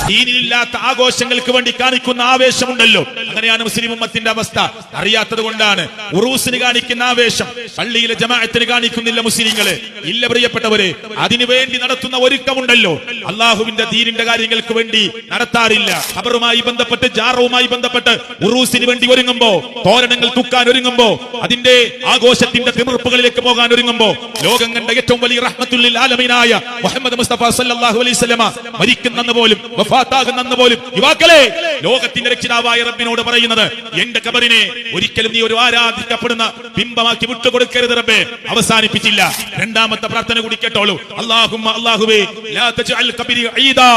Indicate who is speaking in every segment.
Speaker 1: ദീനിലില്ലാത്ത ആഘോഷങ്ങൾക്ക് വേണ്ടി കാണിക്കുന്ന ആവേശമുണ്ടല്ലോ, അങ്ങനെയാണ് മുസ്ലിം ഉമ്മത്തിന്റെ അവസ്ഥ. അറിയാത്തത് കൊണ്ടാണ്. ഉറൂസിന് കാണിക്കുന്ന ആവേശം പള്ളിയിലെ ജമാഅത്തിന് കാണിക്കുന്നില്ല മുസ്ലിങ്ങളെ. ഇല്ല പ്രിയപ്പെട്ടവരെ, അതിനുവേണ്ടി നടത്തുന്ന ഒരുക്കമുണ്ടല്ലോ, അള്ളാഹുവിന്റെ ദീനിന്റെ കാര്യങ്ങൾക്ക് വേണ്ടി നടത്താറില്ല. ഖബറുമായി ബന്ധപ്പെട്ട്, ജാറവുമായി ബന്ധപ്പെട്ട് ഉറൂസിന് വേണ്ടി ഒരുങ്ങുമ്പോ, തോരണങ്ങൾ തൂക്കാൻ ഒരുങ്ങുമ്പോ, അതിന്റെ ആഘോഷത്തിന്റെ തിമിർപ്പുകളിലേക്ക് പോകാൻ ഒരുങ്ങുമ്പോ, ലോകം കണ്ട ഏറ്റവും വലിയ റഹ്മത്തുൽ ആലമീനായ മുഹമ്മദ് മുസ്തഫ സല്ലല്ലാഹു അലൈഹി വസല്ലമ മരിക്കുന്നെന്ന് പോലും, വഫാത്താകുന്നെന്ന് പോലും യുവാക്കളെ ലോകത്തിന്റെ രക്ഷിതാവായ റബ്ബിനോട് പറയുന്നത്, എന്റെ ഖബറിനെ ഒരിക്കലും നീ ഒരു ആരാധിക്കപ്പെടുന്ന ബിംബമാക്കി വിട്ടുകൊടുക്കരുത് റബ്ബേ. അവസാനിപ്പിച്ചില്ല. രണ്ടാമത്തെ പ്രാർത്ഥന കൂടി കേട്ടോളൂ. അല്ലാഹുമ്മ, അല്ലാഹുവേ, ലാ തജ്അൽ ഖബരി ഈദാ,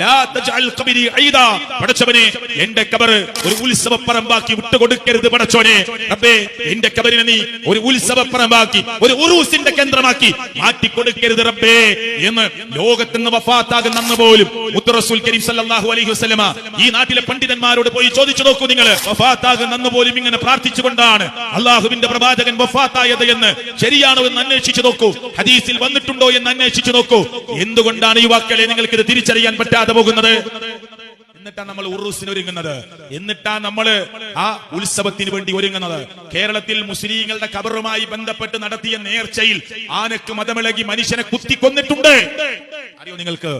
Speaker 1: ലാ തജ്അൽ ഖബരി ഈദാ. പടച്ചവനെ, എന്റെ ഖബർ ഒരു ഉത്സവപ്പറമ്പാക്കി വിട്ടുകൊടുക്കരുത് പടച്ചോനെ. റബ്ബേ, എന്റെ ഖബറിനെ നീ ഒരു ഉത്സവപ്പറമ്പാക്കി, ഒരു ഉറൂസിന്റെ കേന്ദ്രമാക്കി മാറ്റിക്കൊടുക്കരുത് റബ്ബേ എന്ന് ലോകത്തുനിന്ന് വഫാത്താകുന്നെന്ന് പോലും മുത്ത് റസൂൽ കരീം സല്ലല്ലാഹു അലൈഹി വസല്ലമ ഈ നാട്ടിലെ പണ്ഡിതന്മാരോട് പോയി ചോദിച്ചു നോക്കൂ നിങ്ങൾ. വഫാത്താകുന്നെന്ന് പോലും ഇങ്ങനെ പ്രാർത്ഥിച്ചുകൊണ്ടാണ് അള്ളാഹുവിന്റെ പ്രവാചകൻ വഫാത്തായത് എന്ന് ശരിയാണോ എന്ന് അന്വേഷിച്ചു നോക്കൂ. ഹദീസിൽ വന്നിട്ടുണ്ടോ എന്ന് അന്വേഷിച്ചു നോക്കൂ. എന്തുകൊണ്ടാണ് യുവാക്കളെ നിങ്ങൾക്ക് ഇത് തിരിച്ചറിയാൻ പറ്റാതെ പോകുന്നത്? എന്നിട്ടാണ് നമ്മൾ ഉറൂസിന് ഒരുങ്ങുന്നത്, എന്നിട്ടാണ് നമ്മൾ ആ ഉത്സവത്തിന് വേണ്ടി ഒരുങ്ങുന്നത്. കേരളത്തിൽ മുസ്ലിങ്ങളുടെ ഖബറുമായി ബന്ധപ്പെട്ട് നടത്തിയ നേർച്ചയിൽ ആനക്ക് മതമിളകി മനുഷ്യനെ കുത്തിക്കൊന്നിട്ടുണ്ട്. അറിയോ നിങ്ങൾക്ക്?